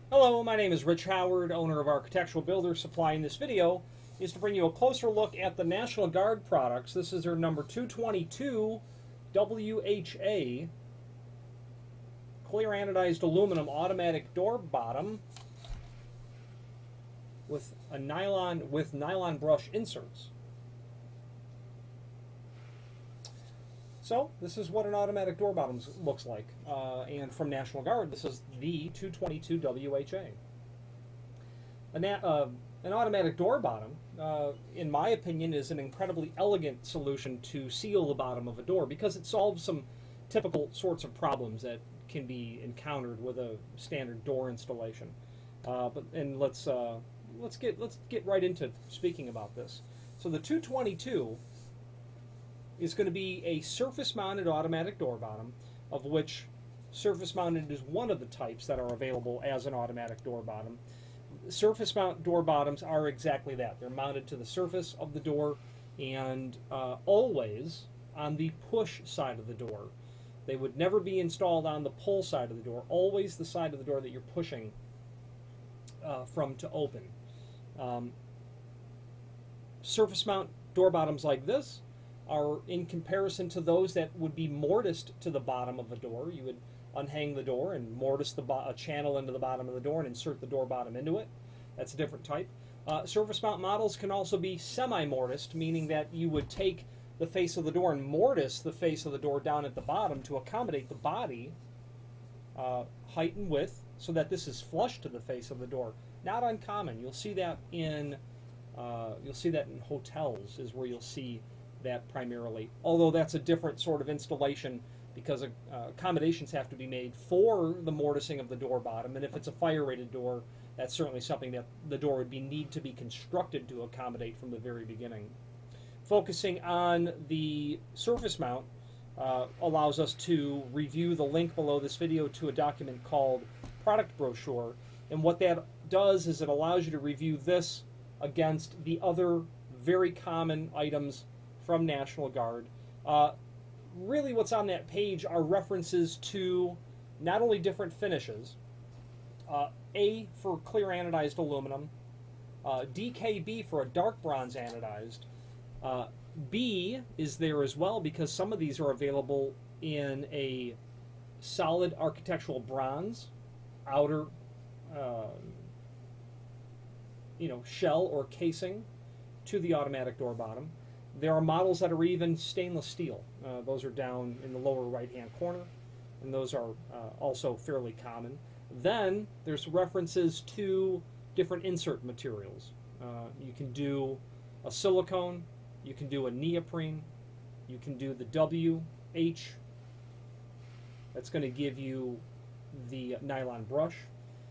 Hello, my name is Rich Howard, owner of Architectural Builders Supply. In this video is to bring you a closer look at the National Guard products. This is their number 222 WHA clear anodized aluminum automatic door bottom with nylon brush inserts. So this is what an automatic door bottom looks like, and from National Guard, this is the 222 WHA. An automatic door bottom, in my opinion, is an incredibly elegant solution to seal the bottom of a door because it solves some typical sorts of problems that can be encountered with a standard door installation. Let's get right into speaking about this. So the 222 is going to be a surface-mounted automatic door bottom, of which surface-mounted is one of the types that are available as an automatic door bottom. Surface mount door bottoms are exactly that. They're mounted to the surface of the door and always on the push side of the door. They would never be installed on the pull side of the door, always the side of the door that you're pushing from to open. Surface mount door bottoms like this are in comparison to those that would be mortised to the bottom of a door. You would unhang the door and mortise a channel into the bottom of the door and insert the door bottom into it. That's a different type. Surface mount models can also be semi-mortised, meaning that you would take the face of the door and mortise the face of the door down at the bottom to accommodate the body height and width so that this is flush to the face of the door. Not uncommon. You'll see that in hotels is where you'll see that primarily, although that's a different sort of installation because accommodations have to be made for the mortising of the door bottom, and if it's a fire-rated door, that's certainly something that the door would need to be constructed to accommodate from the very beginning. Focusing on the surface mount allows us to review the link below this video to a document called Product Brochure, and what that does is it allows you to review this against the other very common items from National Guard. Really what's on that page are references to not only different finishes, A for clear anodized aluminum, DKB for a dark bronze anodized, B is there as well because some of these are available in a solid architectural bronze outer shell or casing to the automatic door bottom. There are models that are even stainless steel. Those are down in the lower right-hand corner, and those are also fairly common. Then there's references to different insert materials. You can do a silicone, you can do a neoprene, you can do the WH. That's going to give you the nylon brush.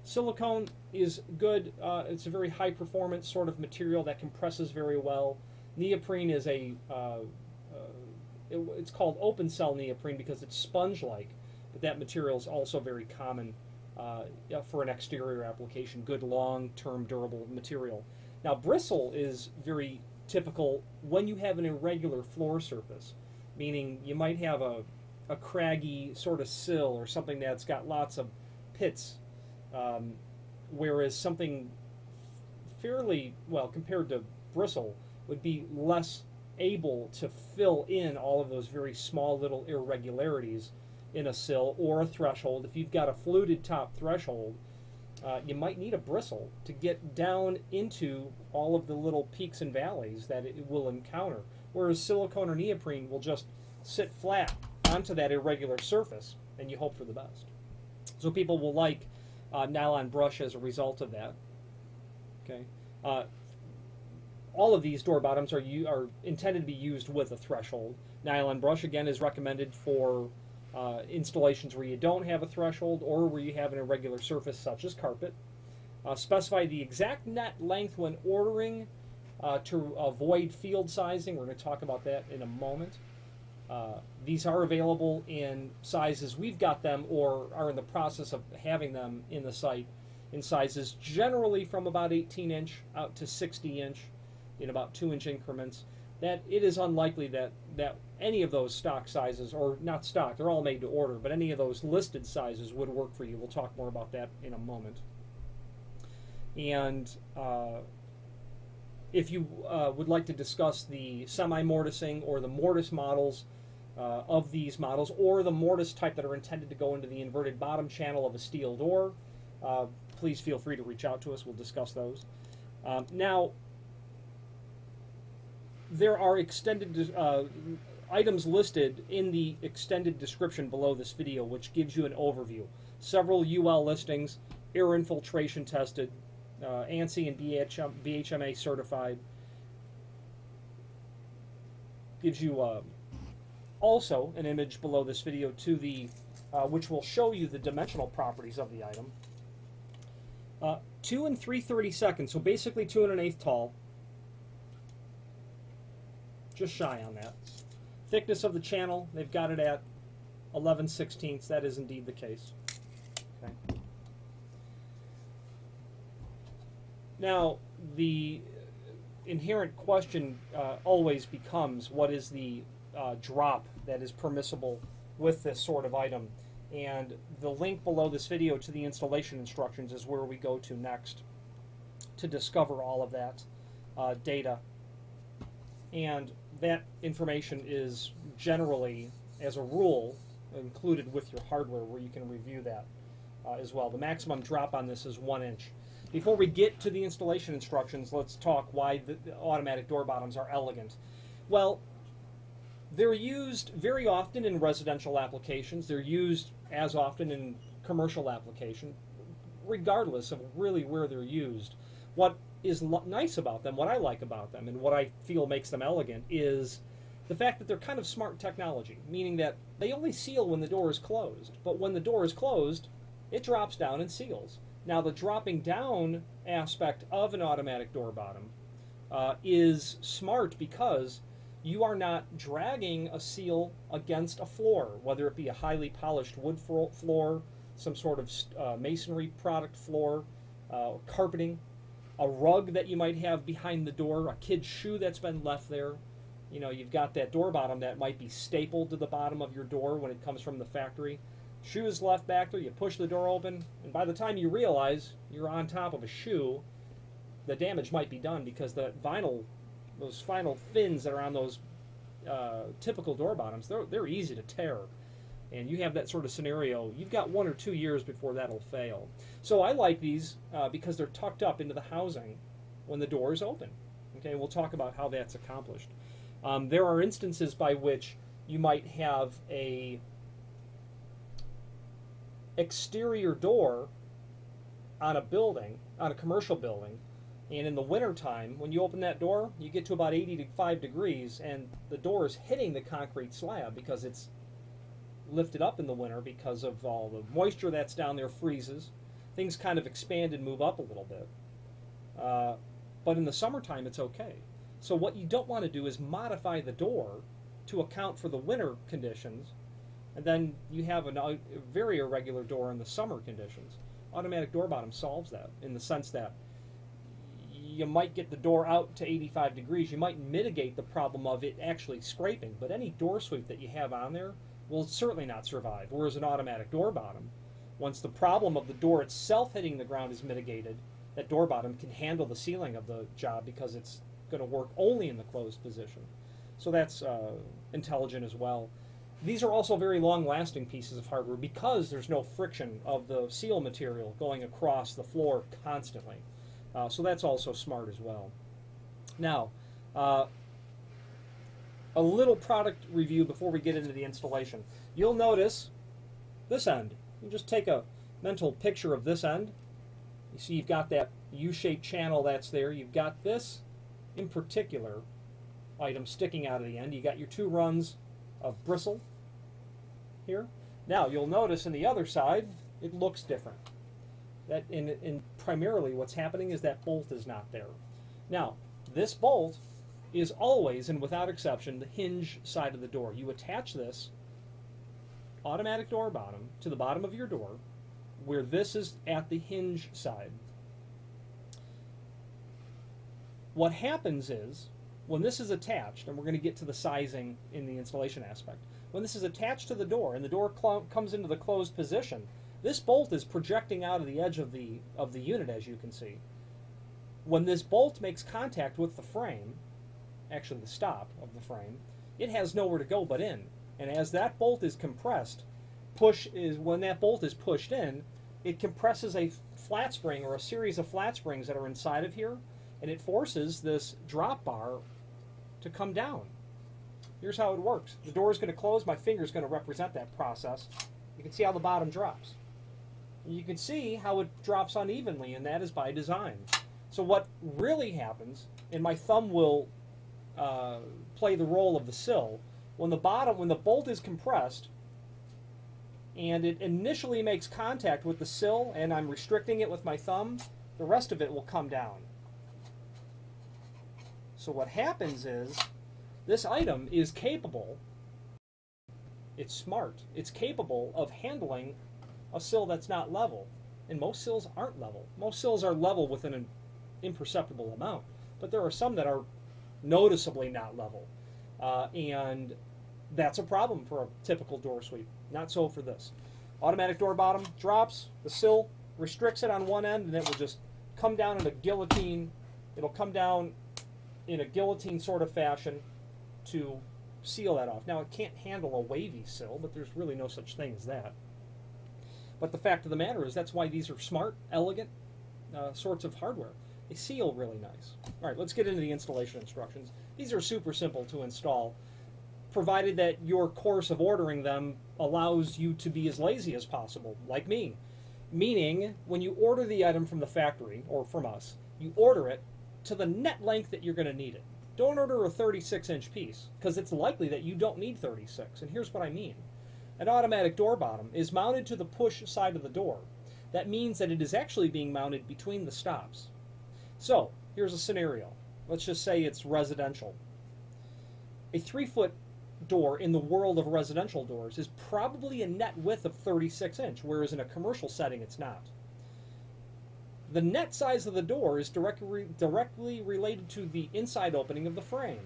Silicone is good. It's a very high-performance sort of material that compresses very well. Neoprene is it's called open cell neoprene because it's sponge-like, but that material is also very common for an exterior application, good long-term durable material. Now bristle is very typical when you have an irregular floor surface, meaning you might have a craggy sort of sill or something that's got lots of pits, whereas something fairly, well, compared to bristle, would be less able to fill in all of those very small little irregularities in a sill or a threshold. If you've got a fluted top threshold, you might need a bristle to get down into all of the little peaks and valleys that it will encounter, whereas silicone or neoprene will just sit flat onto that irregular surface and you hope for the best. So people will like nylon brush as a result of that. Okay. All of these door bottoms are intended to be used with a threshold. Nylon brush, again, is recommended for installations where you don't have a threshold or where you have an irregular surface such as carpet. Specify the exact net length when ordering to avoid field sizing. We're going to talk about that in a moment. These are available in sizes. We've got them or are in the process of having them in the site in sizes generally from about 18-inch out to 60-inch. In about 2-inch increments. That it is unlikely that any of those stock sizes, or not stock, they're all made to order, but any of those listed sizes would work for you. We'll talk more about that in a moment. And if you would like to discuss the semi-mortising or the mortise models of these models, or the mortise type that are intended to go into the inverted bottom channel of a steel door, please feel free to reach out to us. We'll discuss those. Now, there are extended items listed in the extended description below this video, which gives you an overview. Several UL listings, air infiltration tested, ANSI and BHMA certified. Gives you also an image below this video to the which will show you the dimensional properties of the item. 2 and 3/32, so basically 2 1/8 tall. Just shy on that. Thickness of the channel, they've got it at 11/16. That is indeed the case. Okay. Now, the inherent question always becomes, what is the drop that is permissible with this sort of item? And the link below this video to the installation instructions is where we go to next to discover all of that data. And that information is generally, as a rule, included with your hardware, where you can review that as well. The maximum drop on this is 1 inch. Before we get to the installation instructions, let's talk why the automatic door bottoms are elegant. Well, they're used very often in residential applications. They're used as often in commercial application, regardless of really where they're used. What is nice about them, what I like about them, and what I feel makes them elegant is the fact that they're kind of smart technology, meaning that they only seal when the door is closed. But when the door is closed, it drops down and seals. Now, the dropping down aspect of an automatic door bottom is smart because you are not dragging a seal against a floor, whether it be a highly polished wood floor, some sort of masonry product floor, carpeting, a rug that you might have behind the door, a kid's shoe that's been left there. You know, you've got that door bottom that might be stapled to the bottom of your door when it comes from the factory. Shoe is left back there, you push the door open, and by the time you realize you're on top of a shoe, the damage might be done because the vinyl, those final fins that are on those typical door bottoms, they're easy to tear. And you have that sort of scenario, you've got 1 or 2 years before that'll fail. So I like these because they're tucked up into the housing when the door is open. Okay, we'll talk about how that's accomplished. There are instances by which you might have a exterior door on a building, on a commercial building, and in the wintertime, when you open that door, you get to about 85 degrees, and the door is hitting the concrete slab because it's lifted up in the winter because of all the moisture that's down there freezes. Things kind of expand and move up a little bit. But in the summertime, it's okay. So what you don't want to do is modify the door to account for the winter conditions, and then you have a very irregular door in the summer conditions. Automatic door bottom solves that in the sense that you might get the door out to 85 degrees. You might mitigate the problem of it actually scraping, but any door sweep that you have on there will certainly not survive. Whereas an automatic door bottom, once the problem of the door itself hitting the ground is mitigated, that door bottom can handle the sealing of the job because it's going to work only in the closed position. So that's intelligent as well. These are also very long-lasting pieces of hardware because there's no friction of the seal material going across the floor constantly. So that's also smart as well. Now, a little product review before we get into the installation. You'll notice this end. You just take a mental picture of this end. You see you've got that U-shaped channel that's there. You've got this, in particular, item sticking out of the end. You got your 2 runs of bristle here. Now, you'll notice on the other side, it looks different. That in primarily what's happening is that bolt is not there. Now, this bolt is always, and without exception, the hinge side of the door. You attach this automatic door bottom to the bottom of your door, where this is at the hinge side. What happens is, when this is attached, and we're going to get to the sizing in the installation aspect, when this is attached to the door and the door comes into the closed position, this bolt is projecting out of the edge of the unit, as you can see. when this bolt makes contact with the frame, actually the stop of the frame, it has nowhere to go but in. And as that bolt is compressed, when that bolt is pushed in, it compresses a flat spring or a series of flat springs that are inside of here, and it forces this drop bar to come down. Here's how it works. The door is going to close. My finger is going to represent that process. You can see how the bottom drops. And you can see how it drops unevenly, and that is by design. So what really happens, and my thumb will play the role of the sill, when the bolt is compressed, and it initially makes contact with the sill, and I'm restricting it with my thumb, the rest of it will come down. So what happens is, this item is capable, it's smart, it's capable of handling a sill that's not level. And most sills aren't level. Most sills are level within an imperceptible amount, but there are some that are noticeably not level. And that's a problem for a typical door sweep. Not so for this. Automatic door bottom drops, the sill restricts it on one end, and it will just come down in a guillotine. It'll come down in a guillotine sort of fashion to seal that off. Now, it can't handle a wavy sill, but there's really no such thing as that. But the fact of the matter is that's why these are smart, elegant sorts of hardware. They seal really nice. All right, let's get into the installation instructions. These are super simple to install, provided that your course of ordering them allows you to be as lazy as possible, like me. Meaning, when you order the item from the factory, or from us, you order it to the net length that you're going to need it. Don't order a 36-inch piece, because it's likely that you don't need 36, and here's what I mean. An automatic door bottom is mounted to the push side of the door. That means that it is actually being mounted between the stops. So, here's a scenario. Let's just say it's residential. A 3-foot door in the world of residential doors is probably a net width of 36-inch, whereas in a commercial setting it's not. The net size of the door is directly related to the inside opening of the frame.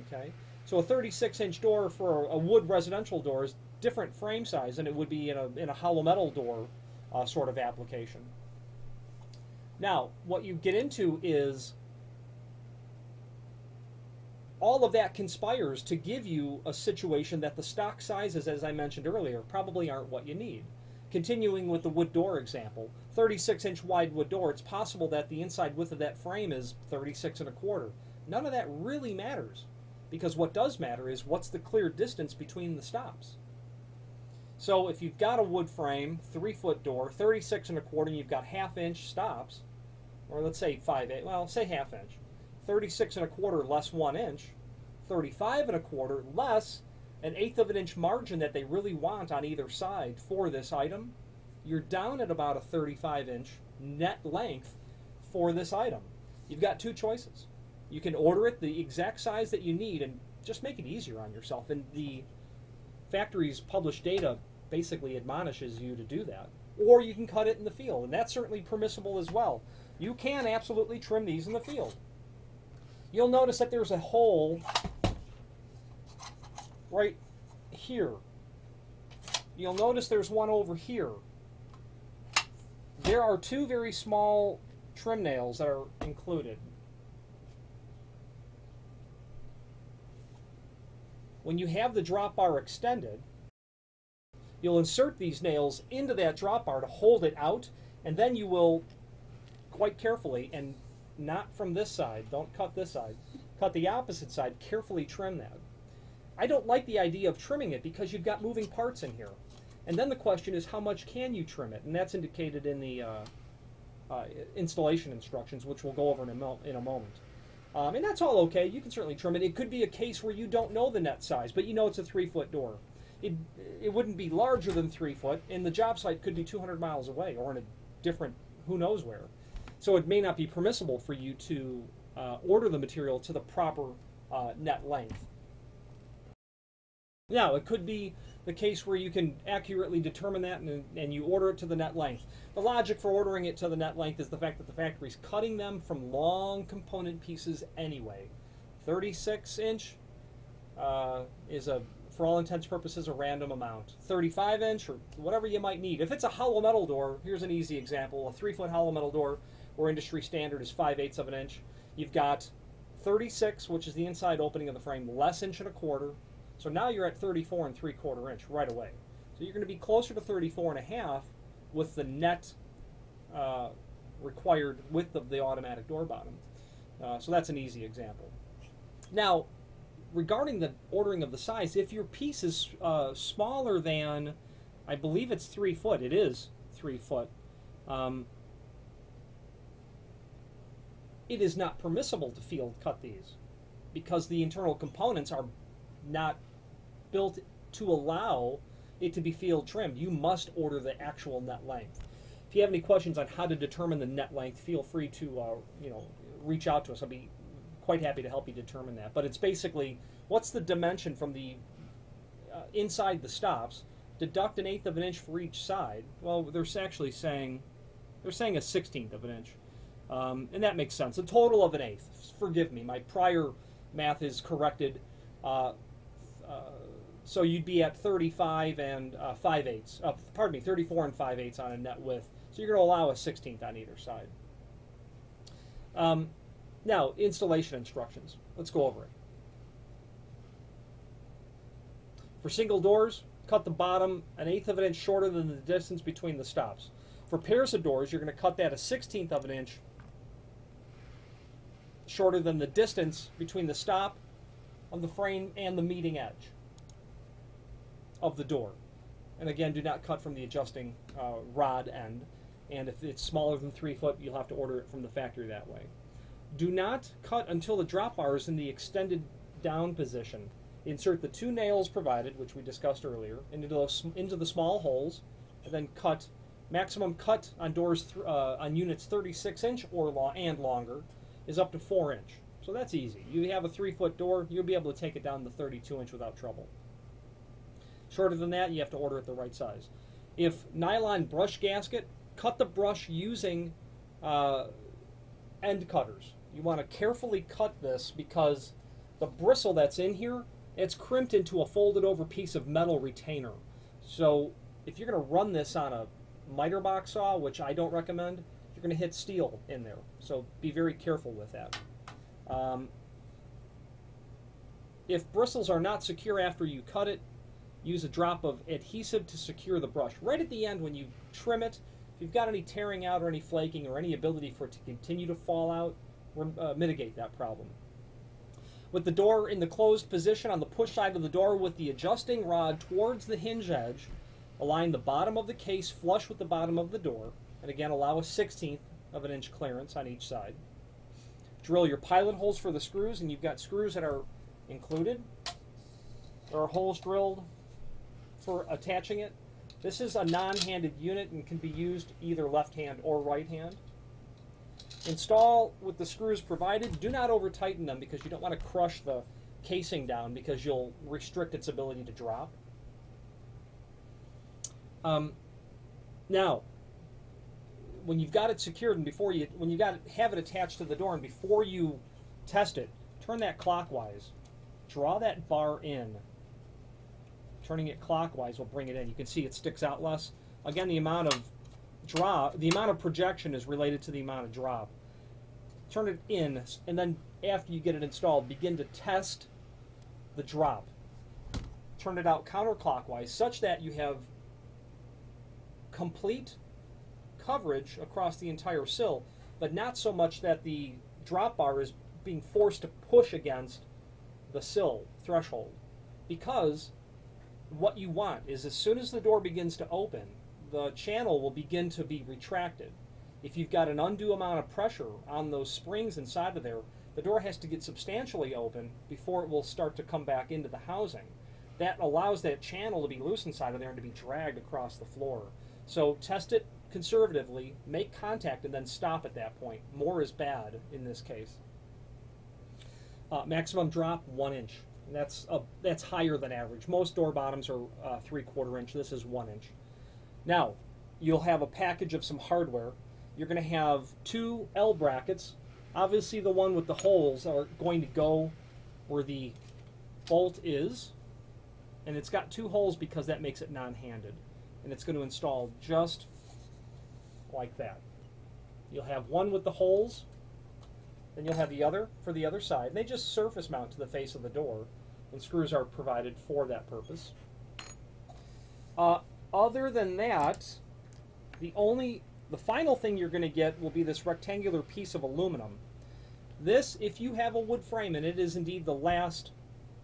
Okay? So a 36-inch door for a wood residential door is different frame size than it would be in a hollow metal door sort of application. Now, what you get into is all of that conspires to give you a situation that the stock sizes, as I mentioned earlier, probably aren't what you need. Continuing with the wood door example, 36-inch wide wood door, it's possible that the inside width of that frame is 36 1/4. None of that really matters, because what does matter is what's the clear distance between the stops. So if you've got a wood frame, 3-foot door, 36 1/4, and you've got 1/2-inch stops, or let's say 5/8, well, say 1/2 inch, 36 1/4 less 1 inch, 35 1/4 less an 1/8 of an inch margin that they really want on either side for this item, you're down at about a 35-inch net length for this item. You've got two choices. You can order it the exact size that you need and just make it easier on yourself, and the factory's published data basically admonishes you to do that. Or you can cut it in the field, and that's certainly permissible as well. You can absolutely trim these in the field. You'll notice that there's a hole right here. You'll notice there's one over here. There are two very small trim nails that are included. When you have the drop bar extended, you'll insert these nails into that drop bar to hold it out, and then you will, quite carefully, and not from this side, don't cut this side, cut the opposite side, carefully trim that. I don't like the idea of trimming it because you've got moving parts in here. And then the question is, how much can you trim it? And that's indicated in the installation instructions, which we'll go over in a moment. And that's all okay. You can certainly trim it. It could be a case where you don't know the net size, but you know it's a 3-foot door. It wouldn't be larger than 3 foot, and the job site could be 200 miles away or in a different who knows where. So it may not be permissible for you to order the material to the proper net length. Now, it could be the case where you can accurately determine that and you order it to the net length. The logic for ordering it to the net length is the fact that the factory's cutting them from long component pieces anyway. 36-inch is, for all intents and purposes, a random amount. 35-inch or whatever you might need. If it's a hollow metal door, here's an easy example. A 3-foot hollow metal door where industry standard is 5/8 of an inch. You've got 36, which is the inside opening of the frame, less 1.25 inches. So now you're at 34 3/4 inch right away. So you're going to be closer to 34.5 with the net required width of the automatic door bottom. So that's an easy example. Now, regarding the ordering of the size, if your piece is smaller than, I believe it's 3 foot, it is 3 foot, it is not permissible to field cut these because the internal components are not built to allow it to be field trimmed. You must order the actual net length. If you have any questions on how to determine the net length, feel free to reach out to us. I'll be quite happy to help you determine that. But it's basically, what's the dimension from the inside the stops, deduct 1/8 of an inch for each side. Well, they're actually saying, a 1/16 of an inch. And that makes sense. A total of 1/8. Forgive me, my prior math is corrected. So you'd be at 35 and 5/8. Pardon me, 34 and 5/8 on a net width. So you're going to allow a 1/16 on either side. Now, installation instructions. Let's go over it. For single doors, cut the bottom 1/8 of an inch shorter than the distance between the stops. For pairs of doors, you're going to cut that a 1/16 of an inch shorter than the distance between the stop of the frame and the meeting edge of the door. And again, do not cut from the adjusting rod end. And if it's smaller than 3 foot, you'll have to order it from the factory that way. Do not cut until the drop bar is in the extended down position. Insert the 2 nails provided, which we discussed earlier, into the small holes, and then cut. Maximum cut on doors on units 36 inch and longer is up to 4 inch. So that's easy. You have a 3 foot door, you'll be able to take it down to 32 inch without trouble. Shorter than that, you have to order it the right size. If nylon brush gasket, cut the brush using end cutters. You want to carefully cut this because the bristle that's in here, it's crimped into a folded over piece of metal retainer. So if you're going to run this on a miter box saw, which I don't recommend, you're going to hit steel in there. So be very careful with that. If bristles are not secure after you cut it, use a drop of adhesive to secure the brush. Right at the end when you trim it, if you've got any tearing out or any flaking or any ability for it to continue to fall out, mitigate that problem. With the door in the closed position on the push side of the door with the adjusting rod towards the hinge edge, align the bottom of the case flush with the bottom of the door, and again allow a 1/16 of an inch clearance on each side. Drill your pilot holes for the screws, and you've got screws that are included. There are holes drilled for attaching it. This is a non-handed unit and can be used either left hand or right hand. Install with the screws provided. Do not over tighten them because you don't want to crush the casing down because you'll restrict its ability to drop. Now, when you've got it secured and when you have it attached to the door and before you test it, turn that clockwise. Draw that bar in. Turning it clockwise will bring it in. You can see it sticks out less. Again, the amount of projection is related to the amount of drop. Turn it in, and then after you get it installed, begin to test the drop. Turn it out counterclockwise such that you have complete coverage across the entire sill, but not so much that the drop bar is being forced to push against the sill threshold. Because what you want is as soon as the door begins to open, the channel will begin to be retracted. If you've got an undue amount of pressure on those springs inside of there, the door has to get substantially open before it will start to come back into the housing. That allows that channel to be loose inside of there and to be dragged across the floor. So test it conservatively, make contact, and then stop at that point. More is bad in this case. Maximum drop, 1 inch. That's higher than average. Most door bottoms are 3/4 inch. This is 1 inch. Now, you'll have a package of some hardware. You're going to have 2 L brackets. Obviously, the one with the holes are going to go where the bolt is, and it's got 2 holes because that makes it non-handed. And it's going to install just like that. You'll have one with the holes, then you'll have the other for the other side. And they just surface mount to the face of the door, and screws are provided for that purpose. Other than that, the final thing you're going to get will be this rectangular piece of aluminum. This, if you have a wood frame, and it is indeed the last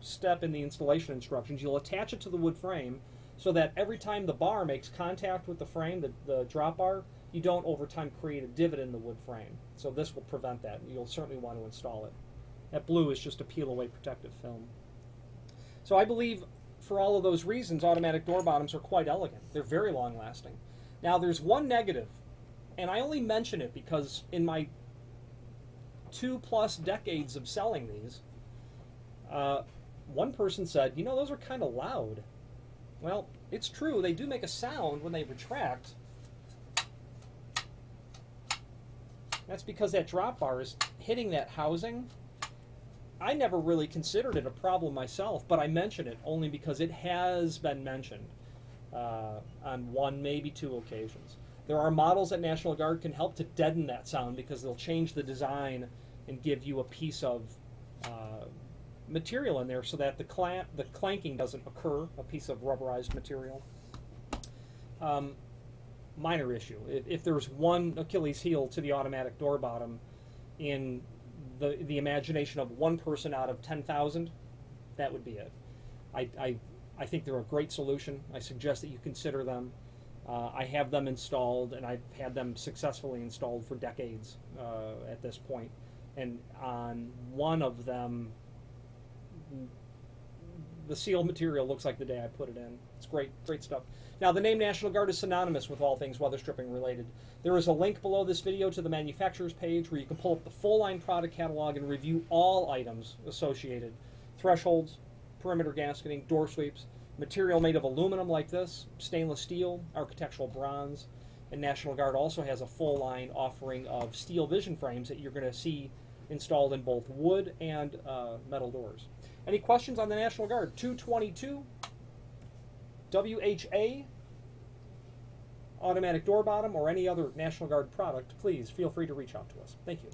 step in the installation instructions, you'll attach it to the wood frame so that every time the bar makes contact with the frame, the drop bar, you don't over time create a divot in the wood frame. So this will prevent that, and you'll certainly want to install it. That blue is just a peel-away protective film. So I believe for all of those reasons, automatic door bottoms are quite elegant. They're very long-lasting. Now there's one negative, and I only mention it because in my 2+ decades of selling these, one person said, you know, those are kind of loud. Well, it's true. They do make a sound when they retract. That's because that drop bar is hitting that housing. I never really considered it a problem myself, but I mention it only because it has been mentioned on one, maybe two occasions. There are models that National Guard can help to deaden that sound because they'll change the design and give you a piece of material in there so that the clanking doesn't occur, a piece of rubberized material. Minor issue. If there's one Achilles heel to the automatic door bottom in the imagination of one person out of 10,000, that would be it. I think they're a great solution. I suggest that you consider them. I have them installed, and I've had them successfully installed for decades at this point. And on one of them, the seal material looks like the day I put it in. It's great, great stuff. Now, the name National Guard is synonymous with all things weather stripping related. There is a link below this video to the manufacturer's page where you can pull up the full line product catalog and review all items associated. Thresholds, perimeter gasketing, door sweeps, material made of aluminum like this, stainless steel, architectural bronze, and National Guard also has a full line offering of steel vision frames that you're going to see installed in both wood and metal doors. Any questions on the National Guard 222 WHA automatic door bottom or any other National Guard product, please feel free to reach out to us. Thank you.